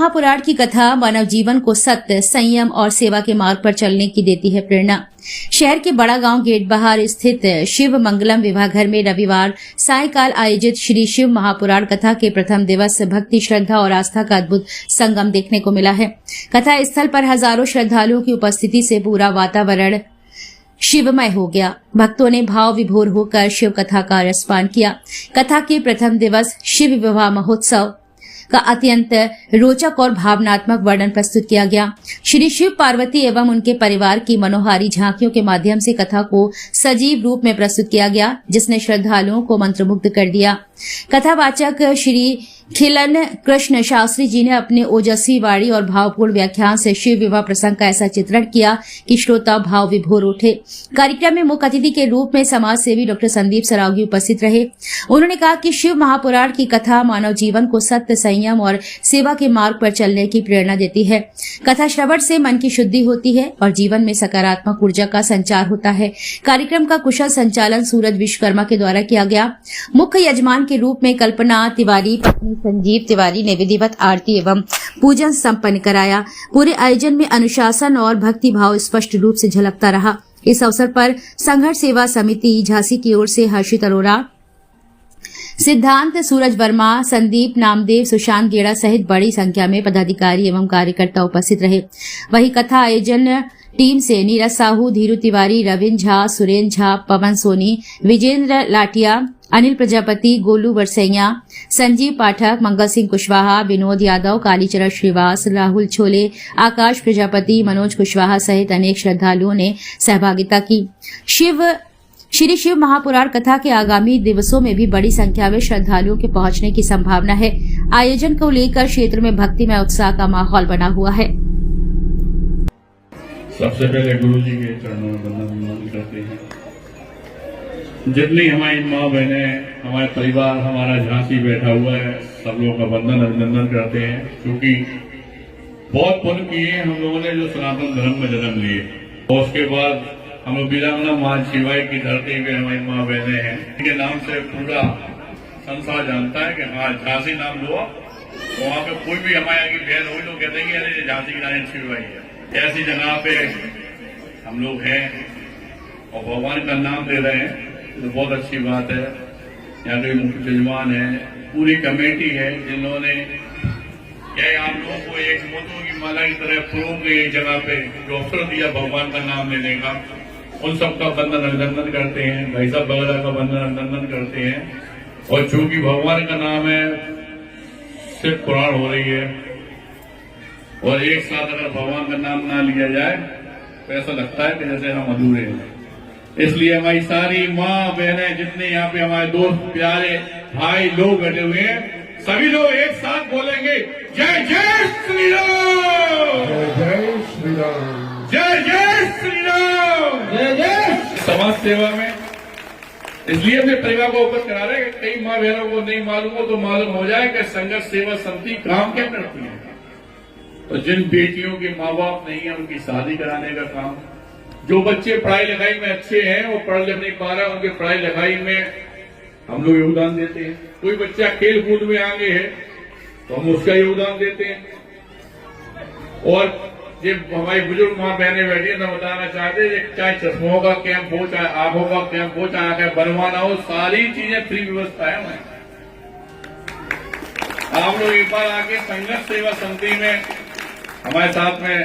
महापुराण की कथा मानव जीवन को सत्य, संयम और सेवा के मार्ग पर चलने की देती है प्रेरणा। शहर के बड़ा गांव गेट बाहर स्थित शिव मंगलम विवाह घर में रविवार सायंकाल आयोजित श्री शिव महापुराण कथा के प्रथम दिवस भक्ति, श्रद्धा और आस्था का अद्भुत संगम देखने को मिला है। कथा स्थल पर हजारों श्रद्धालुओं की उपस्थिति से पूरा वातावरण शिवमय हो गया। भक्तों ने भाव विभोर होकर शिव कथा का रसपान किया। कथा के प्रथम दिवस शिव विवाह महोत्सव का अत्यंत रोचक और भावनात्मक वर्णन प्रस्तुत किया गया। श्री शिव पार्वती एवं उनके परिवार की मनोहारी झांकियों के माध्यम से कथा को सजीव रूप में प्रस्तुत किया गया, जिसने श्रद्धालुओं को मंत्रमुग्ध कर दिया। कथावाचक श्री खिलन कृष्ण शास्त्री जी ने अपने ओजस्वी वाणी और भावपूर्ण व्याख्यान से शिव विवाह प्रसंग का ऐसा चित्रण किया कि श्रोता भाव विभोर उठे। कार्यक्रम में मुख्य अतिथि के रूप में समाज सेवी डॉक्टर संदीप सरावगी उपस्थित रहे। उन्होंने कहा कि शिव महापुराण की कथा मानव जीवन को सत्य, संयम और सेवा के मार्ग पर चलने की प्रेरणा देती है। कथा श्रवण से मन की शुद्धि होती है और जीवन में सकारात्मक ऊर्जा का संचार होता है। कार्यक्रम का कुशल संचालन सूरज विश्वकर्मा के द्वारा किया गया। मुख्य यजमान के रूप में कल्पना तिवारी पत्नी संजीव तिवारी ने विधिवत आरती एवं पूजन संपन्न कराया। पूरे आयोजन में अनुशासन और भक्ति भाव स्पष्ट रूप से झलकता रहा। इस अवसर पर संघर्ष सेवा समिति झांसी की ओर से हर्षित अरोड़ा, सिद्धांत सूरज वर्मा, संदीप नामदेव, सुशांत गेड़ा सहित बड़ी संख्या में पदाधिकारी एवं कार्यकर्ता उपस्थित रहे। वहीं कथा आयोजन टीम से नीरज साहू, धीरू तिवारी, रविंद्र झा, सुरेंद्र झा, पवन सोनी, विजेंद्र लाटिया, अनिल प्रजापति, गोलू बरसैया, संजीव पाठक, मंगल सिंह कुशवाहा, विनोद यादव, कालीचरण श्रीवास, राहुल छोले, आकाश प्रजापति, मनोज कुशवाहा सहित अनेक श्रद्धालुओं ने सहभागिता की। श्री शिव महापुराण कथा के आगामी दिवसों में भी बड़ी संख्या में श्रद्धालुओं के पहुंचने की संभावना है। आयोजन को लेकर क्षेत्र में भक्तिमय उत्साह का माहौल बना हुआ है। सबसे पहले गुरु जी के चरणों में वंदन करते हैं। जितनी हमारी माँ बहनें, हमारे परिवार, हमारा झांसी बैठा हुआ है, सब लोगों का वंदन अभिनंदन करते हैं, क्योंकि बहुत पुण्य किए हम लोगों ने जो सनातन धर्म में जन्म लिए। और उसके बाद हम लोग वीरांगना मां शिवाई की धरती पे हमारी माँ बहनें हैं, इनके नाम से पूरा संसार जानता है कि हाँ झांसी नाम लो, वहाँ पे कोई भी हमारे यहाँ की बहन हो लोग कहते हैं कि अरे झांसी की रानी शिवाई है। ऐसी जगह पे हम लोग हैं और भगवान का नाम ले रहे हैं, तो बहुत अच्छी बात है। यहाँ के मुख्य यजमान है, पूरी कमेटी है, जिन्होंने क्या आप लोगों को एक मोतियों की माला की तरह फूलों के जगह पे जो अवसर दिया भगवान का नाम लेने का, उन सबका वंदन अभिनंदन करते हैं। भाई साहब वगैरह का वंदन अभिनंदन करते हैं। और चूंकि भगवान का नाम है, सिर्फ पुराण हो रही है और एक साथ अगर भगवान का नाम ना लिया जाए तो ऐसा लगता है कि जैसे हम अधूरे हैं। इसलिए हमारी सारी माँ बहनें, जितने यहाँ पे हमारे दोस्त प्यारे भाई लोग बैठे हुए हैं, सभी लोग एक साथ बोलेंगे जय जय श्री राम, जय श्री राम, जय जय श्री राम, जय जय। समाज सेवा में इसलिए अपने परिवार को उपस्थित करा रहे हैं। कई माँ बहनों को नहीं मालूम हो तो मालूम हो जाए कि संघर्ष सेवा समिति काम क्या करती है। तो जिन बेटियों के माँ बाप नहीं है, उनकी शादी कराने का काम, जो बच्चे पढ़ाई लिखाई में अच्छे हैं, वो पढ़ लिख नहीं पा रहे, उनके पढ़ाई लिखाई में हम लोग योगदान देते हैं। कोई बच्चा खेल कूद में आगे है तो हम उसका योगदान देते हैं। और जब हमारी बुजुर्ग माँ बहनें बैठी तो बताना चाहते हैं, चाहे चश्मों का कैंप हो, चाहे आंखों का कैंप हो, चाहे आंखें बनवाना हो, सारी चीजें फ्री व्यवस्था है हमारे। आप लोग एक बार आके संघर्ष सेवा समिति में हमारे साथ में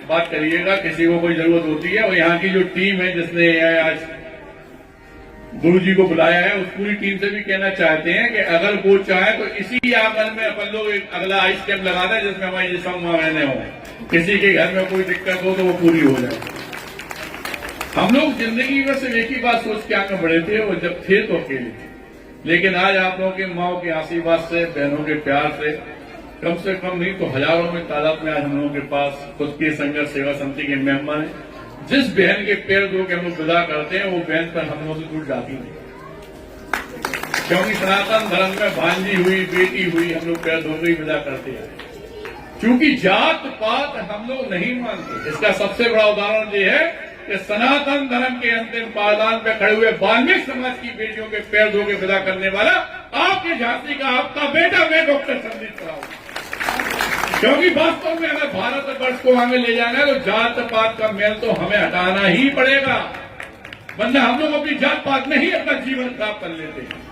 बात करिएगा, किसी को कोई जरूरत होती है। और यहाँ की जो टीम है जिसने आज गुरु जी को बुलाया है, उस पूरी टीम से भी कहना चाहते हैं कि अगर वो चाहे तो इसी आंगन में अपन लोग एक अगला आइस कैंप लगा दें, जिसमें हमारी ये सब माँ बहनें हों। किसी के घर में कोई दिक्कत हो तो वो पूरी हो जाए। हम लोग जिंदगी में सिर्फ एक ही बात सोच के आगे बढ़े थे, वो जब थे तो अकेले थे, लेकिन आज आप लोगों के माओ के आशीर्वाद से, बहनों के प्यार से कम नहीं तो हजारों में तादाद में आज हम लोगों के पास खुद की संघर्ष सेवा समिति के मेंबर हैं। जिस बहन के पैर धो के हम लोग विदा करते हैं, वो बहन पर हम लोगों से दूर जाती नहीं, क्योंकि सनातन धर्म में भांजी हुई, बेटी हुई, हम लोग पैर धो के ही विदा करते हैं। क्योंकि जात पात हम लोग नहीं मानते। इसका सबसे बड़ा उदाहरण ये है कि सनातन धर्म के अंतिम पायदान पे खड़े हुए वाल्मीकि समाज की बेटियों के पैर धो के विदा करने वाला आपके झांसी का आपका बेटा, मैं डॉक्टर संदीप सरावगी। क्योंकि वास्तव में अगर भारतवर्ष को आगे ले जाना है तो जात पात का मेल तो हमें हटाना ही पड़ेगा, वरना हम लोग अपनी जात पात में ही अपना जीवन खराब कर लेते हैं।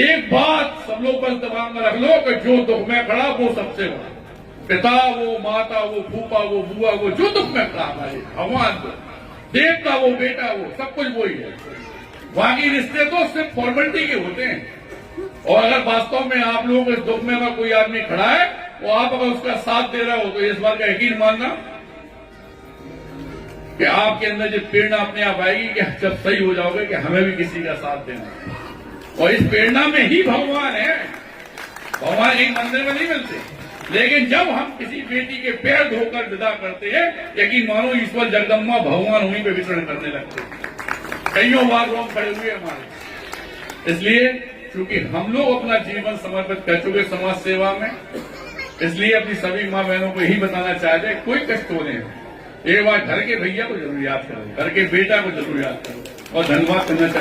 एक बात सब लोग बस दिमाग में रख लो कि जो दुख में खड़ा वो सबसे बड़ा, पिता वो, माता वो, फूफा वो, बुआ वो, जो दुख में खड़ा है भगवान को, देवता वो, बेटा वो, सब कुछ वही है। बाकी रिश्ते तो सिर्फ फॉर्मेलिटी के होते हैं। और अगर वास्तव में आप लोगों के इस दुख में अगर कोई आदमी खड़ा है, वो आप अगर उसका साथ दे रहे हो तो इस बात का यकीन मानना कि आपके अंदर जो प्रेरणा अपने आप आएगी कि जब सही हो जाओगे कि हमें भी किसी का साथ देना। और इस प्रेरणा में ही भगवान है। भगवान एक मंदिर में नहीं मिलते, लेकिन जब हम किसी बेटी के पैर धोकर विदा करते हैं, यकीन मानो ईश्वर जगदम्बा भगवान वहीं पे विचरण करने लगते हैं। कईयों बार हम खड़े हुए हमारे, इसलिए क्योंकि हम लोग अपना जीवन समर्पित कर चुके समाज सेवा में, इसलिए अपनी सभी माँ बहनों को यही बताना चाहते हैं, कोई कष्ट हो नहीं, एक बार घर के भैया को जरूर याद करो, घर के बेटा को जरूर याद करो और धन्यवाद करना चाहते